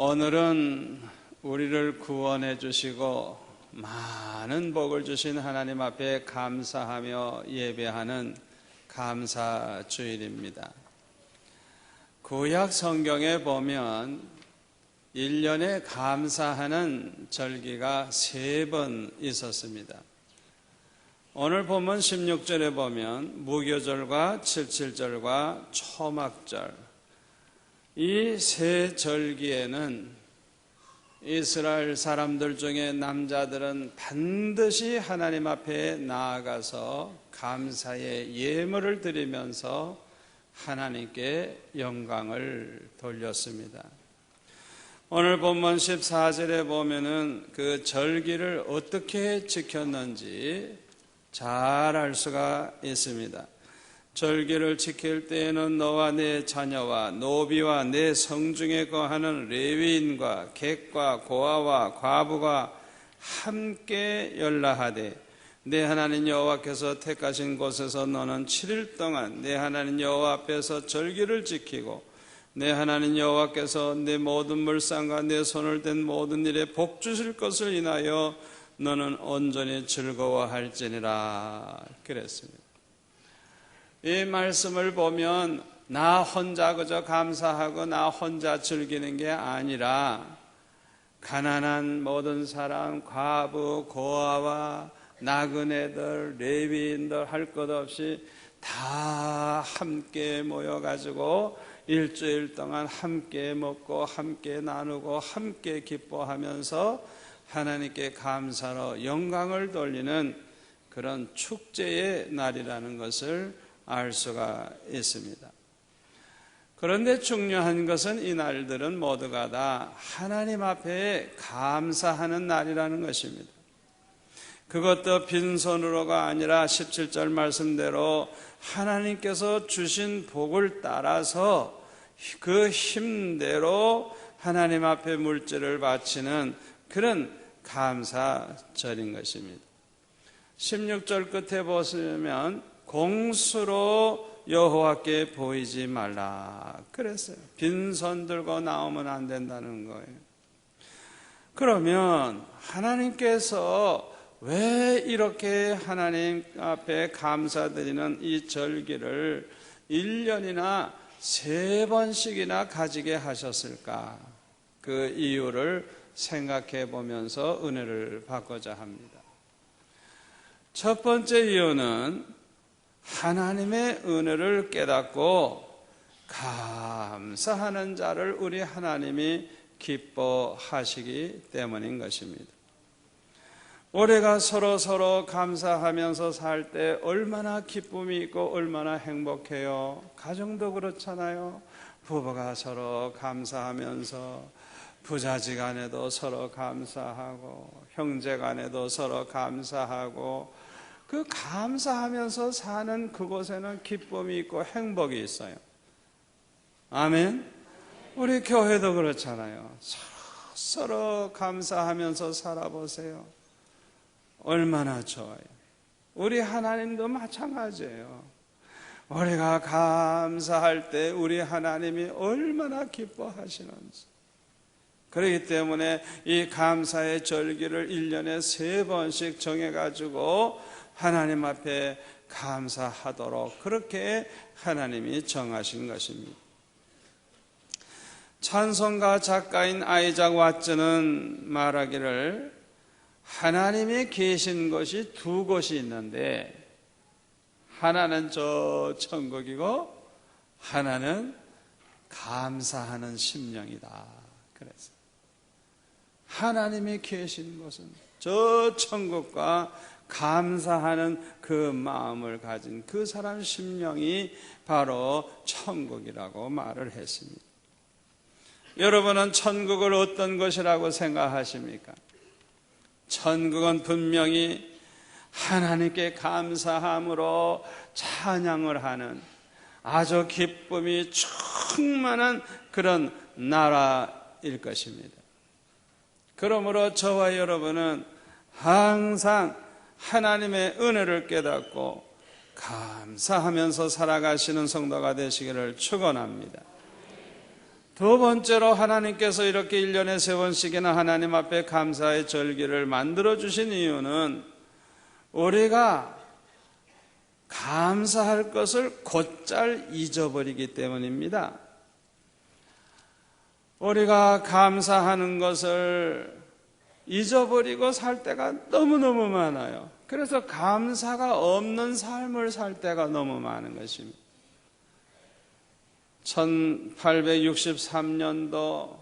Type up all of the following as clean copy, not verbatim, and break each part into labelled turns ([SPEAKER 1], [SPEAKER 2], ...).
[SPEAKER 1] 오늘은 우리를 구원해 주시고 많은 복을 주신 하나님 앞에 감사하며 예배하는 감사주일입니다. 구약 성경에 보면 1년에 감사하는 절기가 3번 있었습니다. 오늘 본문 16절에 보면 무교절과 칠칠절과 초막절, 이 세 절기에는 이스라엘 사람들 중에 남자들은 반드시 하나님 앞에 나아가서 감사의 예물을 드리면서 하나님께 영광을 돌렸습니다. 오늘 본문 14절에 보면은 그 절기를 어떻게 지켰는지 잘 알 수가 있습니다. 절기를 지킬 때에는 너와 네 자녀와 노비와 네 성중에 거하는 레위인과 객과 고아와 과부가 함께 연락하되 내 하나님 여호와께서 택하신 곳에서 너는 7일 동안 내 하나님 여호와 앞에서 절기를 지키고 내 하나님 여호와께서 내 모든 물상과 내 손을 댄 모든 일에 복 주실 것을 인하여 너는 온전히 즐거워할지니라 그랬습니다. 이 말씀을 보면 나 혼자 그저 감사하고 나 혼자 즐기는 게 아니라 가난한 모든 사람, 과부, 고아와 나그네들, 레위인들 할 것 없이 다 함께 모여가지고 일주일 동안 함께 먹고 함께 나누고 함께 기뻐하면서 하나님께 감사로 영광을 돌리는 그런 축제의 날이라는 것을 알 수가 있습니다. 그런데 중요한 것은 이 날들은 모두가 다 하나님 앞에 감사하는 날이라는 것입니다. 그것도 빈손으로가 아니라 17절 말씀대로 하나님께서 주신 복을 따라서 그 힘대로 하나님 앞에 물질을 바치는 그런 감사절인 것입니다. 16절 끝에 보시면 공수로 여호와께 보이지 말라 그랬어요. 빈손 들고 나오면 안 된다는 거예요. 그러면 하나님께서 왜 이렇게 하나님 앞에 감사드리는 이 절기를 1년이나 3번씩이나 가지게 하셨을까? 그 이유를 생각해 보면서 은혜를 받고자 합니다. 첫 번째 이유는 하나님의 은혜를 깨닫고 감사하는 자를 우리 하나님이 기뻐하시기 때문인 것입니다. 우리가 서로 감사하면서 살 때 얼마나 기쁨이 있고 얼마나 행복해요. 가정도 그렇잖아요. 부부가 서로 감사하면서 부자지간에도 서로 감사하고 형제간에도 서로 감사하고 그 감사하면서 사는 그곳에는 기쁨이 있고 행복이 있어요. 아멘. 우리 교회도 그렇잖아요. 서로 감사하면서 살아보세요. 얼마나 좋아요. 우리 하나님도 마찬가지예요. 우리가 감사할 때 우리 하나님이 얼마나 기뻐하시는지. 그렇기 때문에 이 감사의 절기를 1년에 3번씩 정해가지고 하나님 앞에 감사하도록 그렇게 하나님이 정하신 것입니다. 찬송가 작가인 아이작 왓츠는 말하기를 하나님이 계신 곳이 2곳이 있는데 하나는 저 천국이고 하나는 감사하는 심령이다 그랬어요. 하나님이 계신 곳은 저 천국과 감사하는 그 마음을 가진 그 사람 심령이 바로 천국이라고 말을 했습니다. 여러분은 천국을 어떤 것이라고 생각하십니까? 천국은 분명히 하나님께 감사함으로 찬양을 하는 아주 기쁨이 충만한 그런 나라일 것입니다. 그러므로 저와 여러분은 항상 하나님의 은혜를 깨닫고 감사하면서 살아가시는 성도가 되시기를 축원합니다. 두 번째로 하나님께서 이렇게 1년에 3번씩이나 하나님 앞에 감사의 절기를 만들어 주신 이유는 우리가 감사할 것을 곧잘 잊어버리기 때문입니다. 우리가 감사하는 것을 잊어버리고 살 때가 너무너무 많아요. 그래서 감사가 없는 삶을 살 때가 너무 많은 것입니다. 1863년도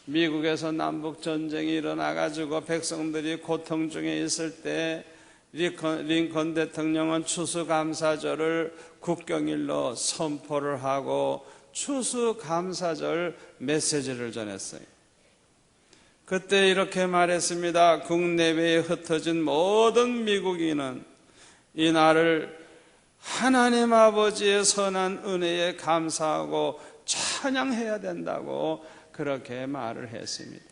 [SPEAKER 1] 미국에서 남북전쟁이 일어나가지고 백성들이 고통 중에 있을 때 링컨 대통령은 추수감사절을 국경일로 선포를 하고 추수감사절 메시지를 전했어요. 그때 이렇게 말했습니다. 국내외에 흩어진 모든 미국인은 이 날을 하나님 아버지의 선한 은혜에 감사하고 찬양해야 된다고 그렇게 말을 했습니다.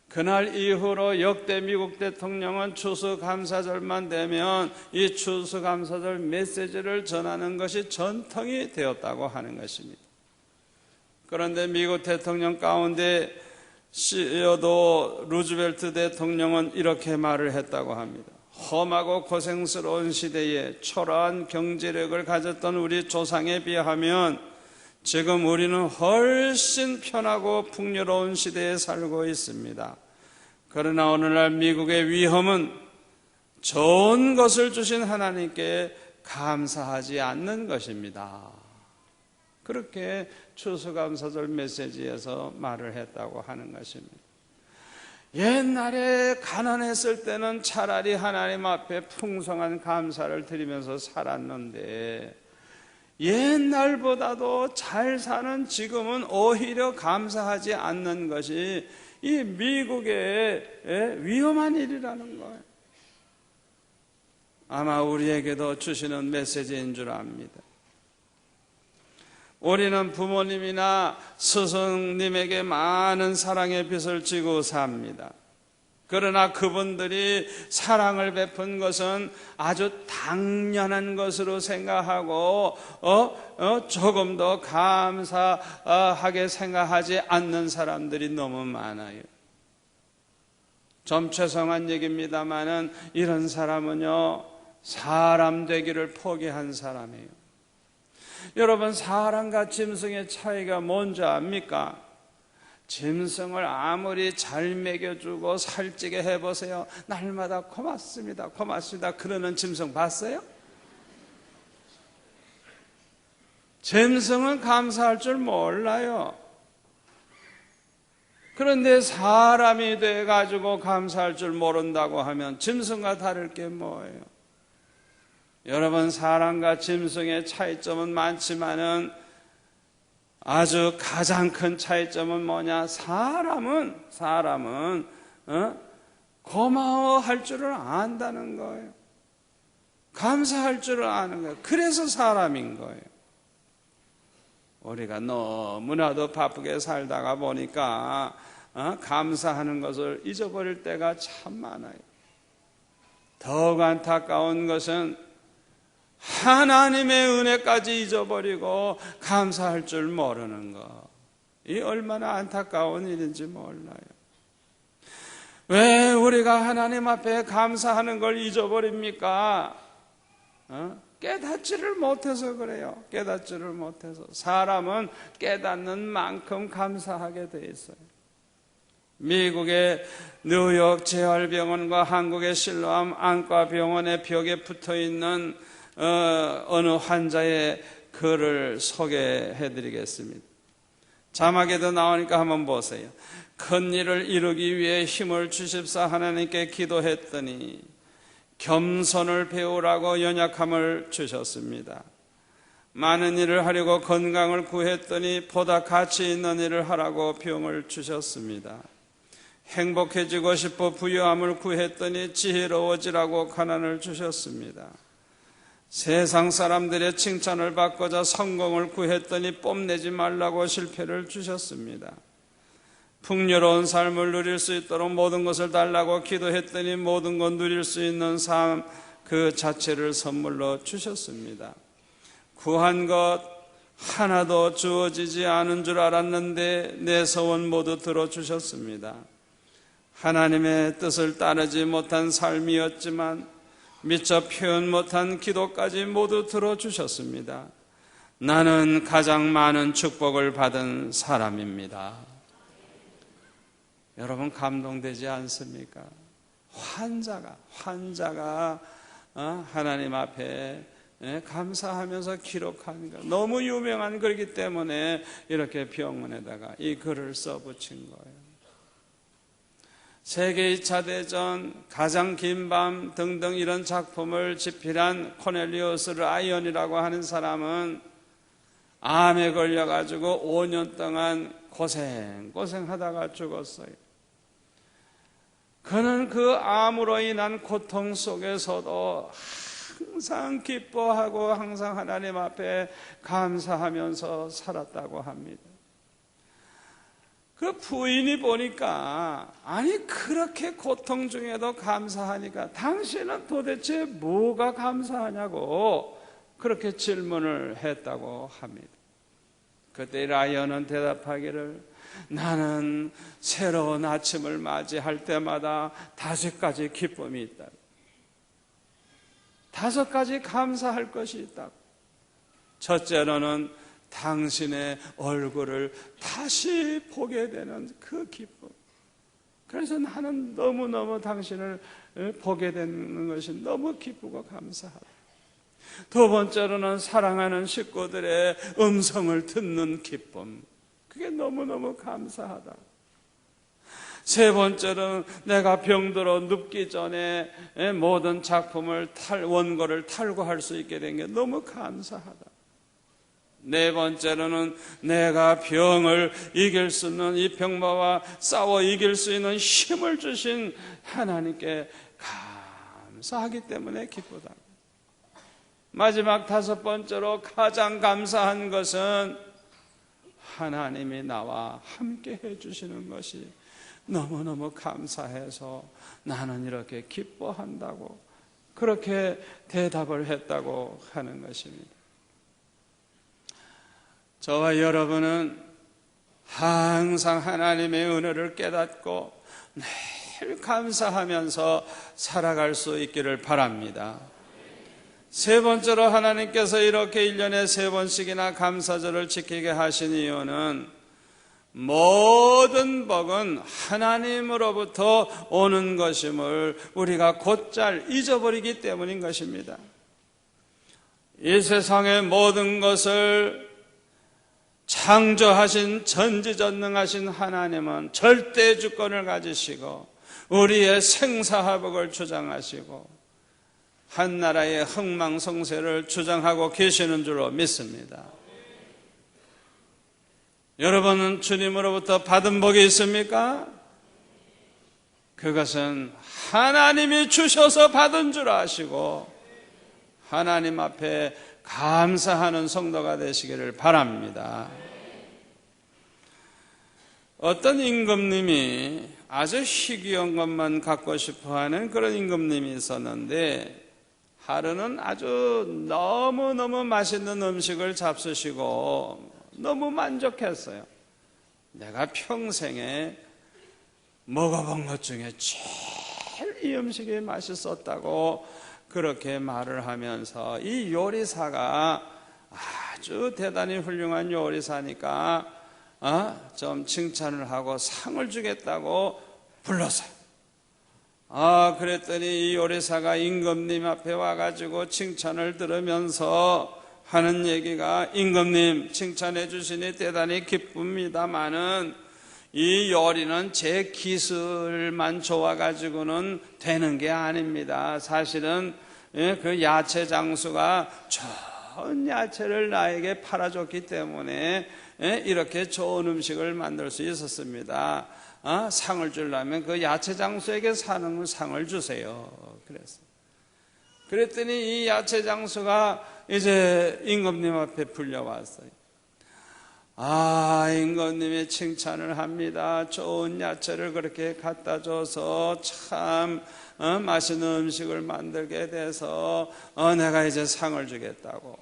[SPEAKER 1] 그날 이후로 역대 미국 대통령은 추수감사절만 되면 이 추수감사절 메시지를 전하는 것이 전통이 되었다고 하는 것입니다. 그런데 미국 대통령 가운데 시어도 루즈벨트 대통령은 이렇게 말을 했다고 합니다. 험하고 고생스러운 시대에 초라한 경제력을 가졌던 우리 조상에 비하면 지금 우리는 훨씬 편하고 풍요로운 시대에 살고 있습니다. 그러나 오늘날 미국의 위험은 좋은 것을 주신 하나님께 감사하지 않는 것입니다. 그렇게 추수감사절 메시지에서 말을 했다고 하는 것입니다. 옛날에 가난했을 때는 차라리 하나님 앞에 풍성한 감사를 드리면서 살았는데 옛날보다도 잘 사는 지금은 오히려 감사하지 않는 것이 이 미국의 위험한 일이라는 거예요. 아마 우리에게도 주시는 메시지인 줄 압니다. 우리는 부모님이나 스승님에게 많은 사랑의 빚을 지고 삽니다. 그러나 그분들이 사랑을 베푼 것은 아주 당연한 것으로 생각하고 조금 더 감사하게 생각하지 않는 사람들이 너무 많아요. 좀 죄송한 얘기입니다만은 이런 사람은요, 사람 되기를 포기한 사람이에요. 여러분, 사람과 짐승의 차이가 뭔지 압니까? 짐승을 아무리 잘 먹여주고 살찌게 해보세요. 날마다 고맙습니다, 고맙습니다 그러는 짐승 봤어요? 짐승은 감사할 줄 몰라요. 그런데 사람이 돼가지고 감사할 줄 모른다고 하면 짐승과 다를 게 뭐예요? 여러분, 사람과 짐승의 차이점은 많지만은 아주 가장 큰 차이점은 뭐냐? 사람은 고마워할 줄을 안다는 거예요. 감사할 줄을 아는 거예요. 그래서 사람인 거예요. 우리가 너무나도 바쁘게 살다가 보니까 감사하는 것을 잊어버릴 때가 참 많아요. 더욱 안타까운 것은 하나님의 은혜까지 잊어버리고 감사할 줄 모르는 것. 이 얼마나 안타까운 일인지 몰라요. 왜 우리가 하나님 앞에 감사하는 걸 잊어버립니까? 깨닫지를 못해서 그래요. 깨닫지를 못해서. 사람은 깨닫는 만큼 감사하게 돼 있어요. 미국의 뉴욕 재활병원과 한국의 실로암 안과병원의 벽에 붙어있는 어느 환자의 글을 소개해 드리겠습니다. 자막에도 나오니까 한번 보세요. 큰 일을 이루기 위해 힘을 주십사 하나님께 기도했더니 겸손을 배우라고 연약함을 주셨습니다. 많은 일을 하려고 건강을 구했더니 보다 가치 있는 일을 하라고 병을 주셨습니다. 행복해지고 싶어 부유함을 구했더니 지혜로워지라고 가난을 주셨습니다. 세상 사람들의 칭찬을 받고자 성공을 구했더니 뽐내지 말라고 실패를 주셨습니다. 풍요로운 삶을 누릴 수 있도록 모든 것을 달라고 기도했더니 모든 것 누릴 수 있는 삶 그 자체를 선물로 주셨습니다. 구한 것, 하나도 주어지지 않은 줄 알았는데 내 소원 모두 들어주셨습니다. 하나님의 뜻을 따르지 못한 삶이었지만 미처 표현 못한 기도까지 모두 들어주셨습니다. 나는 가장 많은 축복을 받은 사람입니다. 여러분 감동되지 않습니까? 환자가 하나님 앞에 감사하면서 기록하니까 너무 유명한 글이기 때문에 이렇게 병원에다가 이 글을 써붙인 거예요. 세계 2차 대전, 가장 긴 밤 등등 이런 작품을 집필한 코넬리우스 라이언이라고 하는 사람은 암에 걸려가지고 5년 동안 고생하다가 죽었어요. 그는 그 암으로 인한 고통 속에서도 항상 기뻐하고 항상 하나님 앞에 감사하면서 살았다고 합니다. 그 부인이 보니까 아니 그렇게 고통 중에도 감사하니까 당신은 도대체 뭐가 감사하냐고 그렇게 질문을 했다고 합니다. 그때 라이언은 대답하기를 나는 새로운 아침을 맞이할 때마다 5가지 기쁨이 있다. 5가지 감사할 것이 있다. 첫째로는 당신의 얼굴을 다시 보게 되는 그 기쁨. 그래서 나는 너무너무 당신을 보게 되는 것이 너무 기쁘고 감사하다. 두 번째로는 사랑하는 식구들의 음성을 듣는 기쁨. 그게 너무너무 감사하다. 세 번째는 내가 병들어 눕기 전에 모든 작품을 원고를 탈고할 수 있게 된 게 너무 감사하다. 네 번째로는 내가 병을 이길 수 있는 이 병마와 싸워 이길 수 있는 힘을 주신 하나님께 감사하기 때문에 기쁘다. 마지막 5번째로 가장 감사한 것은 하나님이 나와 함께 해주시는 것이 너무너무 감사해서 나는 이렇게 기뻐한다고 그렇게 대답을 했다고 하는 것입니다. 저와 여러분은 항상 하나님의 은혜를 깨닫고 늘 감사하면서 살아갈 수 있기를 바랍니다. 세 번째로 하나님께서 이렇게 1년에 3번씩이나 감사절을 지키게 하신 이유는 모든 복은 하나님으로부터 오는 것임을 우리가 곧잘 잊어버리기 때문인 것입니다. 이 세상의 모든 것을 창조하신 전지전능하신 하나님은 절대 주권을 가지시고 우리의 생사화복을 주장하시고 한 나라의 흥망성쇠를 주장하고 계시는 줄로 믿습니다. 여러분은 주님으로부터 받은 복이 있습니까? 그것은 하나님이 주셔서 받은 줄 아시고 하나님 앞에 감사하는 성도가 되시기를 바랍니다. 어떤 임금님이 아주 희귀한 것만 갖고 싶어하는 그런 임금님이 있었는데 하루는 아주 너무너무 맛있는 음식을 잡수시고 너무 만족했어요. 내가 평생에 먹어본 것 중에 제일 이 음식이 맛있었다고 그렇게 말을 하면서 이 요리사가 아주 대단히 훌륭한 요리사니까 좀 칭찬을 하고 상을 주겠다고 불렀어요. 그랬더니 이 요리사가 임금님 앞에 와가지고 칭찬을 들으면서 하는 얘기가 임금님 칭찬해 주시니 대단히 기쁩니다마는 이 요리는 제 기술만 좋아가지고는 되는 게 아닙니다. 사실은 그 야채 장수가 좋은 야채를 나에게 팔아줬기 때문에 이렇게 좋은 음식을 만들 수 있었습니다. 상을 주려면 그 야채 장수에게 상을 주세요. 그랬더니 이 야채 장수가 이제 임금님 앞에 불려왔어요. 임금님이 칭찬을 합니다. 좋은 야채를 그렇게 갖다 줘서 참 맛있는 음식을 만들게 돼서 내가 이제 상을 주겠다고.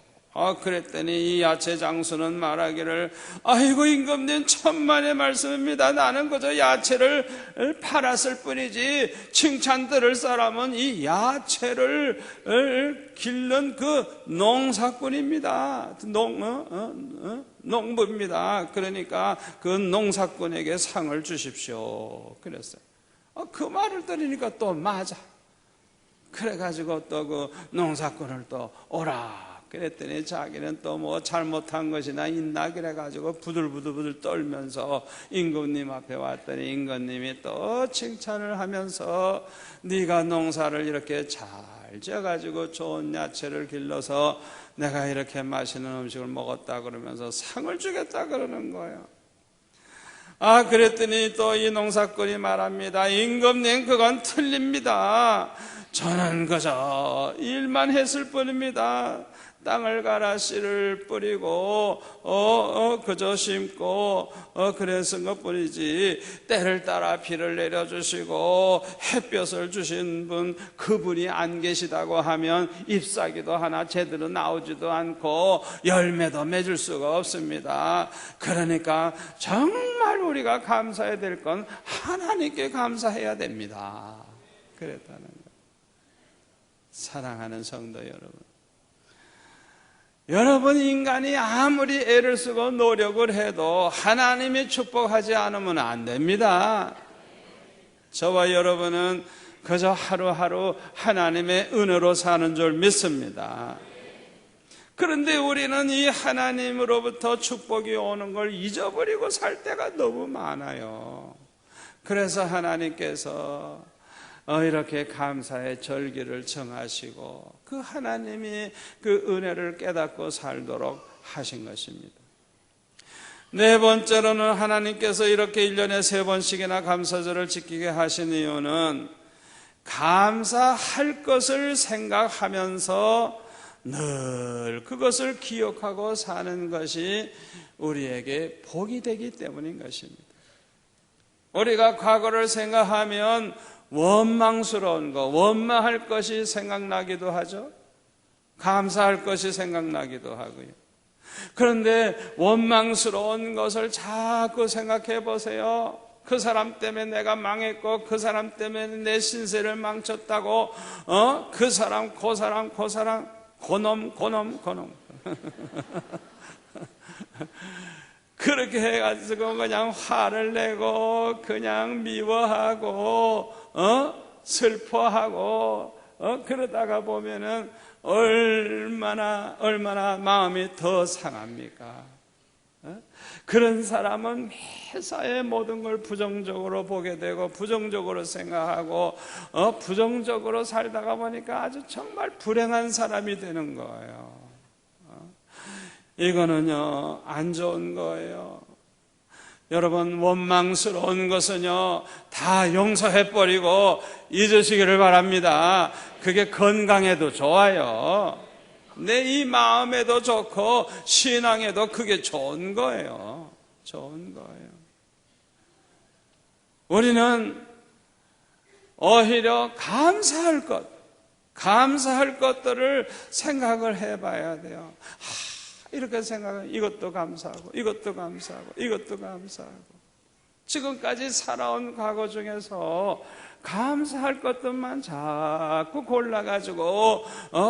[SPEAKER 1] 그랬더니 이 야채 장수는 말하기를, 아이고 임금님 천만의 말씀입니다. 나는 그저 야채를 팔았을 뿐이지 칭찬 들을 사람은 이 야채를 기른 그 농사꾼입니다. 농부입니다. 그러니까 그 농사꾼에게 상을 주십시오. 그랬어요. 그 말을 들으니까 또 맞아. 그래가지고 또 그 농사꾼을 또 오라 그랬더니 자기는 또 뭐 잘못한 것이나 있나 그래가지고 부들부들 떨면서 임금님 앞에 왔더니 임금님이 또 칭찬을 하면서 네가 농사를 이렇게 잘 지어가지고 좋은 야채를 길러서 내가 이렇게 맛있는 음식을 먹었다 그러면서 상을 주겠다 그러는 거예요. 그랬더니 또 이 농사꾼이 말합니다. 임금님 그건 틀립니다. 저는 그저 일만 했을 뿐입니다. 땅을 갈아 씨를 뿌리고 그저 심고 그랬은 것뿐이지 때를 따라 비를 내려주시고 햇볕을 주신 분 그분이 안 계시다고 하면 잎사귀도 하나 제대로 나오지도 않고 열매도 맺을 수가 없습니다. 그러니까 정말 우리가 감사해야 될 건 하나님께 감사해야 됩니다. 그랬다는 거예요. 사랑하는 성도 여러분, 인간이 아무리 애를 쓰고 노력을 해도 하나님이 축복하지 않으면 안 됩니다. 저와 여러분은 그저 하루하루 하나님의 은혜로 사는 줄 믿습니다. 그런데 우리는 이 하나님으로부터 축복이 오는 걸 잊어버리고 살 때가 너무 많아요. 그래서 하나님께서 이렇게 감사의 절기를 정하시고 그 하나님이 그 은혜를 깨닫고 살도록 하신 것입니다. 네 번째로는 하나님께서 이렇게 1년에 3번씩이나 감사절을 지키게 하신 이유는 감사할 것을 생각하면서 늘 그것을 기억하고 사는 것이 우리에게 복이 되기 때문인 것입니다. 우리가 과거를 생각하면 원망스러운 거, 원망할 것이 생각나기도 하죠. 감사할 것이 생각나기도 하고요. 그런데 원망스러운 것을 자꾸 생각해 보세요. 그 사람 때문에 내가 망했고 그 사람 때문에 내 신세를 망쳤다고 그 사람, 그 사람, 그 사람, 고놈 그렇게 해가지고 그냥 화를 내고 그냥 미워하고 슬퍼하고 그러다가 보면은 얼마나 마음이 더 상합니까? 그런 사람은 회사의 모든 걸 부정적으로 보게 되고 부정적으로 생각하고 부정적으로 살다가 보니까 아주 정말 불행한 사람이 되는 거예요. 이거는요 안 좋은 거예요. 여러분, 원망스러운 것은요 다 용서해버리고 잊으시기를 바랍니다. 그게 건강에도 좋아요. 내 이 마음에도 좋고 신앙에도 그게 좋은 거예요. 좋은 거예요. 우리는 오히려 감사할 것들을 생각을 해봐야 돼요. 이렇게 생각하면 이것도 감사하고 이것도 감사하고 이것도 감사하고 지금까지 살아온 과거 중에서 감사할 것들만 자꾸 골라가지고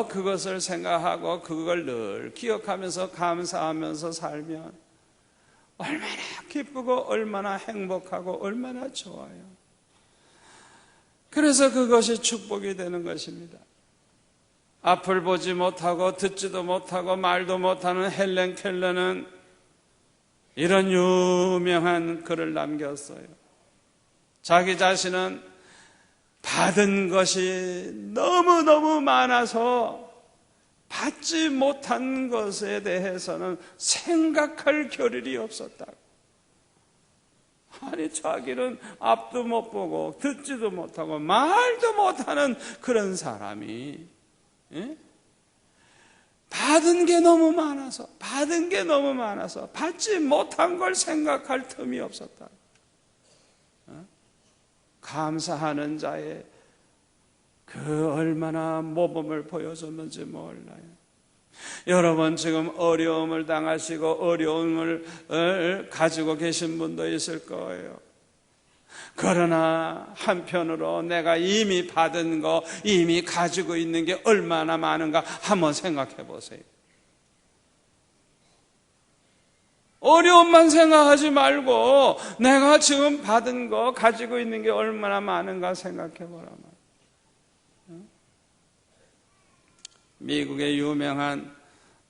[SPEAKER 1] 그것을 생각하고 그걸 늘 기억하면서 감사하면서 살면 얼마나 기쁘고 얼마나 행복하고 얼마나 좋아요. 그래서 그것이 축복이 되는 것입니다. 앞을 보지 못하고 듣지도 못하고 말도 못하는 헬렌 켈러는 이런 유명한 글을 남겼어요. 자기 자신은 받은 것이 너무너무 많아서 받지 못한 것에 대해서는 생각할 겨를이 없었다고. 아니, 자기는 앞도 못 보고 듣지도 못하고 말도 못하는 그런 사람이 받은 게 너무 많아서 받지 못한 걸 생각할 틈이 없었다. 감사하는 자의 그 얼마나 모범을 보여줬는지 몰라요. 여러분 지금 어려움을 당하시고 어려움을 가지고 계신 분도 있을 거예요. 그러나 한편으로 내가 이미 받은 거, 이미 가지고 있는 게 얼마나 많은가 한번 생각해 보세요. 어려움만 생각하지 말고 내가 지금 받은 거, 가지고 있는 게 얼마나 많은가 생각해 보라. 미국의 유명한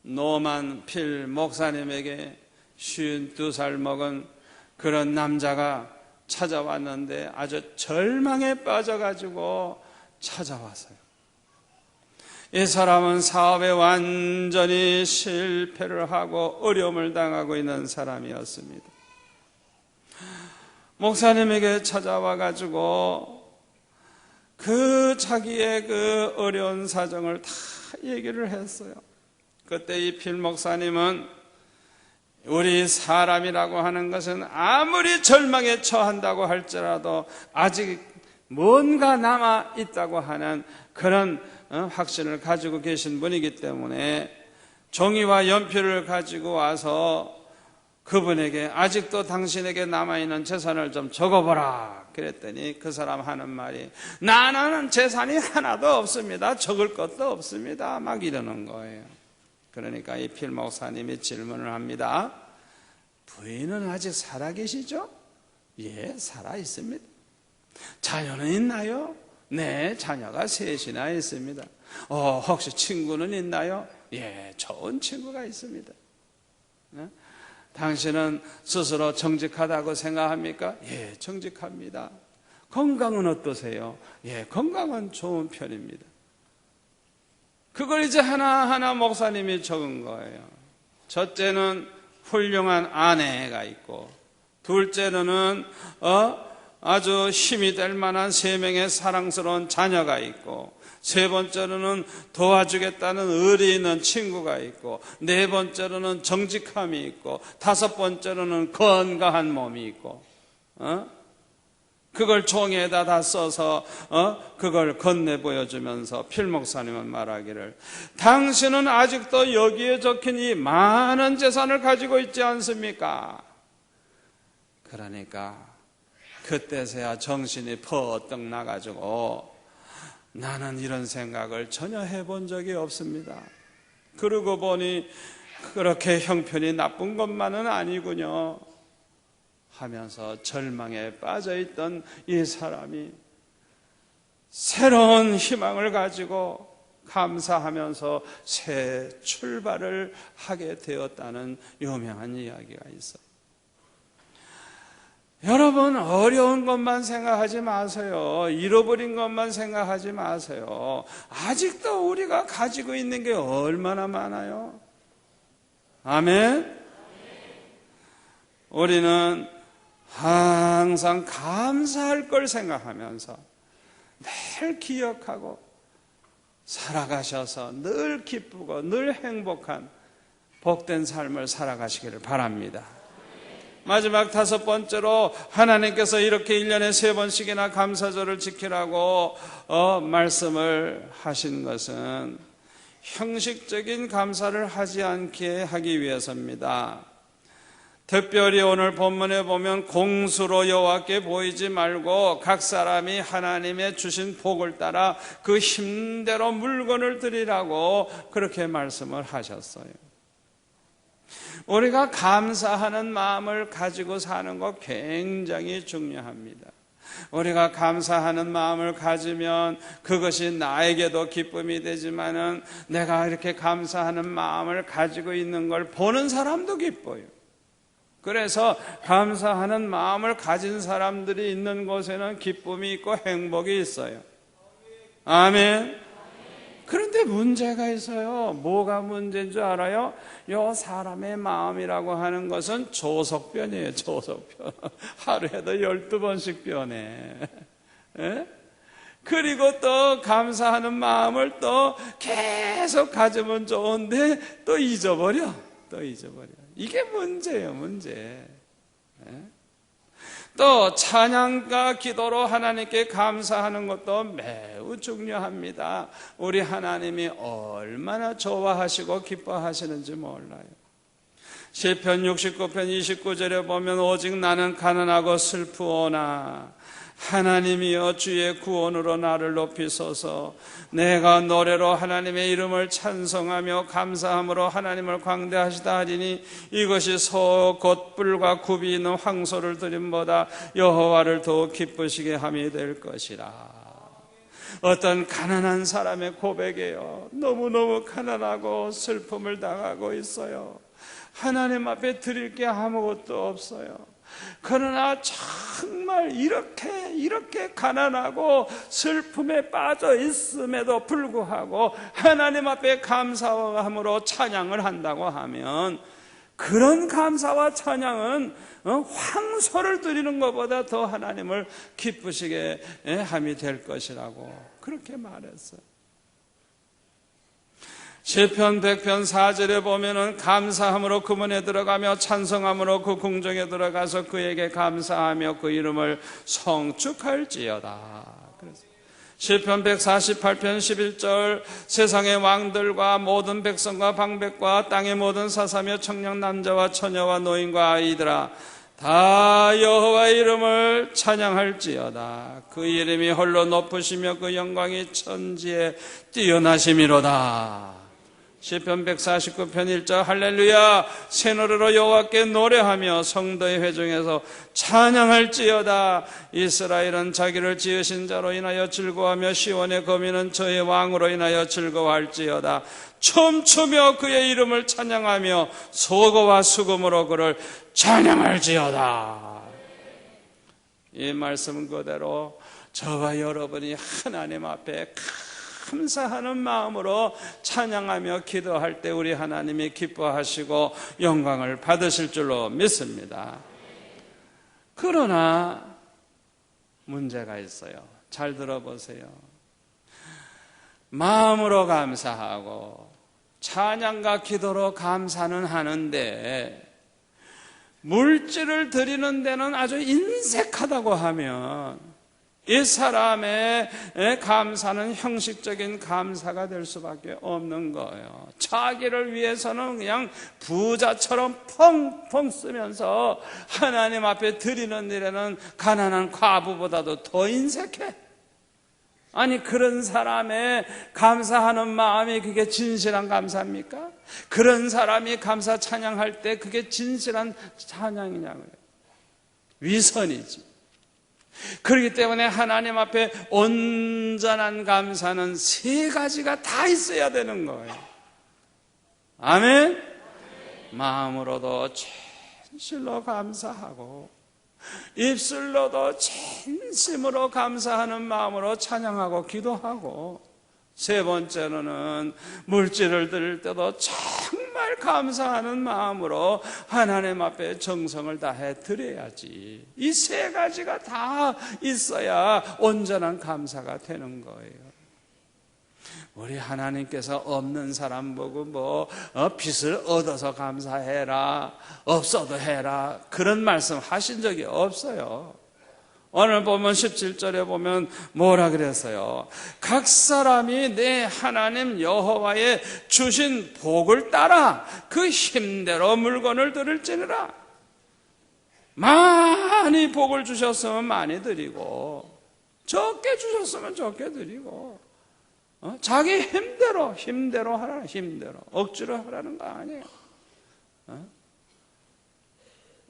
[SPEAKER 1] 노만 필 목사님에게 52살 먹은 그런 남자가 찾아왔는데 아주 절망에 빠져가지고 찾아왔어요. 이 사람은 사업에 완전히 실패를 하고 어려움을 당하고 있는 사람이었습니다. 목사님에게 찾아와가지고 그 자기의 그 어려운 사정을 다 얘기를 했어요. 그때 이 필 목사님은 우리 사람이라고 하는 것은 아무리 절망에 처한다고 할지라도 아직 뭔가 남아 있다고 하는 그런 확신을 가지고 계신 분이기 때문에 종이와 연필을 가지고 와서 그분에게 아직도 당신에게 남아있는 재산을 좀 적어보라 그랬더니 그 사람 하는 말이 나는 재산이 하나도 없습니다. 적을 것도 없습니다. 막 이러는 거예요. 그러니까 이 필 목사님이 질문을 합니다. 부인은 아직 살아계시죠? 예, 살아있습니다. 자녀는 있나요? 네, 자녀가 셋이나 있습니다. 혹시 친구는 있나요? 예, 좋은 친구가 있습니다. 당신은 스스로 정직하다고 생각합니까? 예, 정직합니다. 건강은 어떠세요? 예, 건강은 좋은 편입니다. 그걸 이제 하나하나 목사님이 적은 거예요. 첫째는 훌륭한 아내가 있고, 둘째는 아주 힘이 될 만한 3명의 사랑스러운 자녀가 있고, 세 번째로는 도와주겠다는 의리 있는 친구가 있고, 네 번째로는 정직함이 있고, 다섯 번째로는 건강한 몸이 있고, 그걸 종이에다 다 써서 그걸 건네 보여주면서 필 목사님은 말하기를 당신은 아직도 여기에 적힌 이 많은 재산을 가지고 있지 않습니까? 그러니까 그때서야 정신이 퍼뜩 나가지고 나는 이런 생각을 전혀 해본 적이 없습니다. 그러고 보니 그렇게 형편이 나쁜 것만은 아니군요 하면서 절망에 빠져있던 이 사람이 새로운 희망을 가지고 감사하면서 새 출발을 하게 되었다는 유명한 이야기가 있어요. 여러분, 어려운 것만 생각하지 마세요. 잃어버린 것만 생각하지 마세요. 아직도 우리가 가지고 있는 게 얼마나 많아요. 아멘. 우리는 항상 감사할 걸 생각하면서 늘 기억하고 살아가셔서 늘 기쁘고 늘 행복한 복된 삶을 살아가시기를 바랍니다. 마지막 5번째로 하나님께서 이렇게 1년에 3번씩이나 감사절을 지키라고 말씀을 하신 것은 형식적인 감사를 하지 않게 하기 위해서입니다. 특별히 오늘 본문에 보면 공수로 여호와께 보이지 말고 각 사람이 하나님의 주신 복을 따라 그 힘대로 물건을 드리라고 그렇게 말씀을 하셨어요. 우리가 감사하는 마음을 가지고 사는 것 굉장히 중요합니다. 우리가 감사하는 마음을 가지면 그것이 나에게도 기쁨이 되지만은 내가 이렇게 감사하는 마음을 가지고 있는 걸 보는 사람도 기뻐요. 그래서 감사하는 마음을 가진 사람들이 있는 곳에는 기쁨이 있고 행복이 있어요. 아멘. 그런데 문제가 있어요. 뭐가 문제인 줄 알아요? 요 사람의 마음이라고 하는 것은 조석변이에요. 조석변. 하루에도 12번씩 변해. 예? 그리고 또 감사하는 마음을 또 계속 가지면 좋은데 또 잊어버려. 이게 문제예요, 문제. 또 찬양과 기도로 하나님께 감사하는 것도 매우 중요합니다. 우리 하나님이 얼마나 좋아하시고 기뻐하시는지 몰라요. 시편 69편 29절에 보면 오직 나는 가난하고 슬프오나 하나님이여 주의 구원으로 나를 높이소서. 내가 노래로 하나님의 이름을 찬송하며 감사함으로 하나님을 광대하시다 하리니 이것이 소 곧 뿔과 굽이 있는 황소를 드림보다 여호와를 더욱 기쁘시게 함이 될 것이라. 어떤 가난한 사람의 고백이에요. 너무너무 가난하고 슬픔을 당하고 있어요. 하나님 앞에 드릴 게 아무것도 없어요. 그러나 정말 이렇게 가난하고 슬픔에 빠져 있음에도 불구하고 하나님 앞에 감사함으로 찬양을 한다고 하면 그런 감사와 찬양은 황소를 드리는 것보다 더 하나님을 기쁘시게 함이 될 것이라고 그렇게 말했어요. 시편 100편 4절에 보면은 감사함으로 그 문에 들어가며 찬송함으로 그 궁정에 들어가서 그에게 감사하며 그 이름을 성축할지어다. 시편 148편 11절 세상의 왕들과 모든 백성과 방백과 땅의 모든 사사며 청년 남자와 처녀와 노인과 아이들아 다 여호와의 이름을 찬양할지어다. 그 이름이 홀로 높으시며 그 영광이 천지에 뛰어나심이로다. 시편 149편 1절 할렐루야 새 노래로 여호와께 노래하며 성도의 회중에서 찬양할지어다. 이스라엘은 자기를 지으신 자로 인하여 즐거워하며 시온의 거민은 저의 왕으로 인하여 즐거워할지어다. 춤추며 그의 이름을 찬양하며 소고와 수금으로 그를 찬양할지어다. 이 말씀 그대로 저와 여러분이 하나님 앞에 감사하는 마음으로 찬양하며 기도할 때 우리 하나님이 기뻐하시고 영광을 받으실 줄로 믿습니다. 그러나 문제가 있어요. 잘 들어보세요. 마음으로 감사하고 찬양과 기도로 감사는 하는데 물질을 드리는 데는 아주 인색하다고 하면 이 사람의 감사는 형식적인 감사가 될 수밖에 없는 거예요. 자기를 위해서는 그냥 부자처럼 펑펑 쓰면서 하나님 앞에 드리는 일에는 가난한 과부보다도 더 인색해. 아니 그런 사람의 감사하는 마음이 그게 진실한 감사입니까? 그런 사람이 감사 찬양할 때 그게 진실한 찬양이냐고요. 위선이지. 그렇기 때문에 하나님 앞에 온전한 감사는 세 가지가 다 있어야 되는 거예요. 아멘? 마음으로도 진실로 감사하고 입술로도 진심으로 감사하는 마음으로 찬양하고 기도하고 세 번째로는 물질을 드릴 때도 정말 감사하는 마음으로 하나님 앞에 정성을 다해 드려야지. 이 세 가지가 다 있어야 온전한 감사가 되는 거예요. 우리 하나님께서 없는 사람 보고 빚을 얻어서 감사해라, 없어도 해라 그런 말씀 하신 적이 없어요. 오늘 보면 17절에 보면 뭐라 그랬어요? 각 사람이 내 하나님 여호와의 주신 복을 따라 그 힘대로 물건을 드릴지니라. 많이 복을 주셨으면 많이 드리고 적게 주셨으면 적게 드리고 자기 힘대로 하라. 힘대로 억지로 하라는 거 아니에요.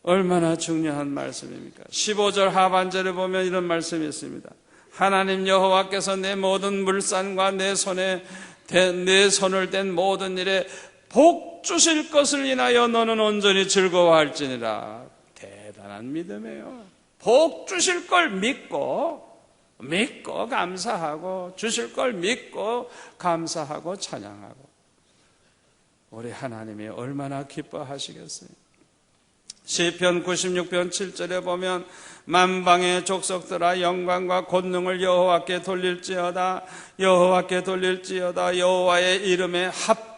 [SPEAKER 1] 얼마나 중요한 말씀입니까? 15절 하반절에 보면 이런 말씀이 있습니다. 하나님 여호와께서 내 모든 물산과 내 손을 댄 모든 일에 복 주실 것을 인하여 너는 온전히 즐거워할지니라. 대단한 믿음이에요. 복 주실 걸 믿고 감사하고 주실 걸 믿고 감사하고 찬양하고 우리 하나님이 얼마나 기뻐하시겠어요. 시편 96편 7절에 보면 만방의 족속들아 영광과 권능을 여호와께 돌릴지어다. 여호와의 이름에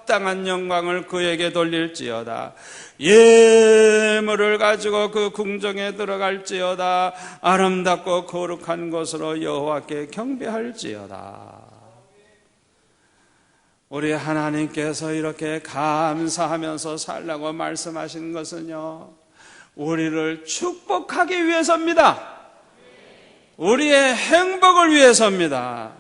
[SPEAKER 1] 합당한 영광을 그에게 돌릴지어다. 예물을 가지고 그 궁정에 들어갈지어다. 아름답고 거룩한 곳으로 여호와께 경배할지어다. 우리 하나님께서 이렇게 감사하면서 살라고 말씀하신 것은요, 우리를 축복하기 위해서입니다. 우리의 행복을 위해서입니다.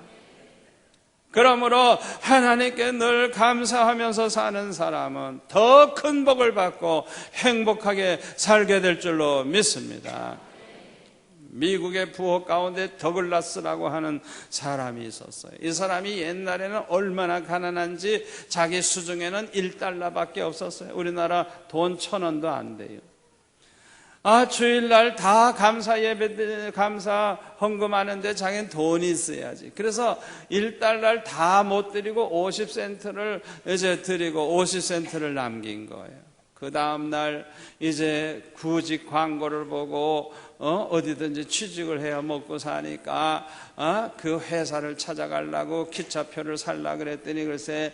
[SPEAKER 1] 그러므로 하나님께 늘 감사하면서 사는 사람은 더 큰 복을 받고 행복하게 살게 될 줄로 믿습니다. 미국의 부호 가운데 더글라스라고 하는 사람이 있었어요. 이 사람이 옛날에는 얼마나 가난한지 자기 수중에는 $1밖에 없었어요. 우리나라 돈 1,000원도 안 돼요. 주일날 다 감사 예배, 감사 헌금하는데 자기는 돈이 있어야지. 그래서 $1를 다 못 드리고 50센트를 이제 드리고 50센트를 남긴 거예요. 그 다음날 이제 구직 광고를 보고 어디든지 취직을 해야 먹고 사니까 그 회사를 찾아가려고 기차표를 살라 그랬더니 글쎄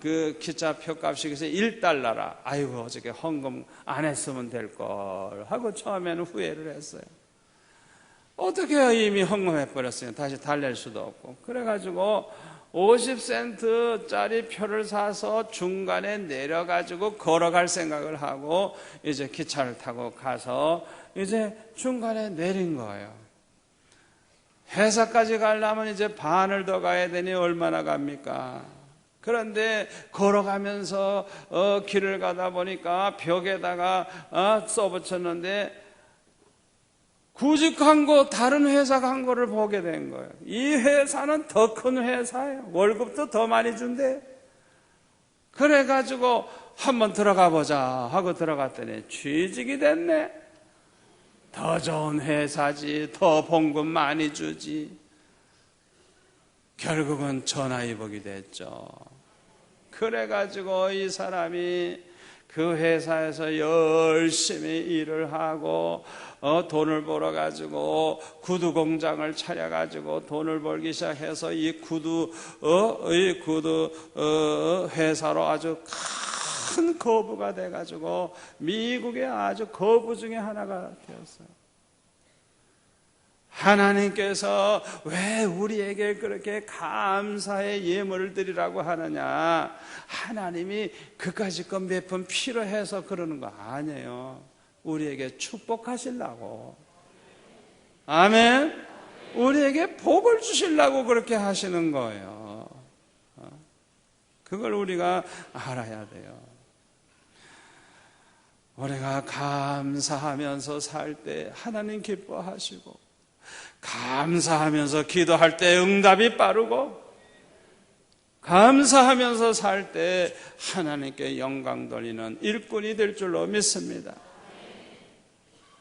[SPEAKER 1] 그 기차표 값이 글쎄 $1라. 아이고 어저께 헌금 안 했으면 될 걸 하고 처음에는 후회를 했어요. 어떻게 이미 헌금해버렸어요. 다시 달랠 수도 없고. 그래가지고 50센트짜리 표를 사서 중간에 내려가지고 걸어갈 생각을 하고 이제 기차를 타고 가서 이제 중간에 내린 거예요. 회사까지 가려면 이제 반을 더 가야 되니 얼마나 갑니까? 그런데 걸어가면서 길을 가다 보니까 벽에다가 써붙였는데 구직 광고, 다른 회사 광고를 보게 된 거예요. 이 회사는 더 큰 회사예요. 월급도 더 많이 준대. 그래가지고 한번 들어가 보자 하고 들어갔더니 취직이 됐네. 더 좋은 회사지, 더 봉급 많이 주지. 결국은 전화위복이 됐죠. 그래가지고 이 사람이 그 회사에서 열심히 일을 하고 돈을 벌어 가지고 구두 공장을 차려 가지고 돈을 벌기 시작해서 이 구두 회사로 아주 큰 거부가 돼 가지고 미국의 아주 거부 중에 하나가 되었어요. 하나님께서 왜 우리에게 그렇게 감사의 예물을 드리라고 하느냐? 하나님이 그까짓 몇 푼 필요해서 그러는 거 아니에요. 우리에게 축복하시려고. 아멘. 우리에게 복을 주시려고 그렇게 하시는 거예요. 그걸 우리가 알아야 돼요. 우리가 감사하면서 살 때 하나님 기뻐하시고, 감사하면서 기도할 때 응답이 빠르고, 감사하면서 살 때 하나님께 영광 돌리는 일꾼이 될 줄로 믿습니다.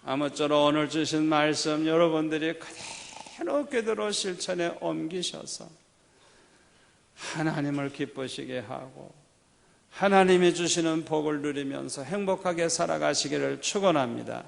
[SPEAKER 1] 아무쪼록 오늘 주신 말씀 여러분들이 그대로 실천에 옮기셔서 하나님을 기쁘시게 하고 하나님이 주시는 복을 누리면서 행복하게 살아가시기를 축원합니다.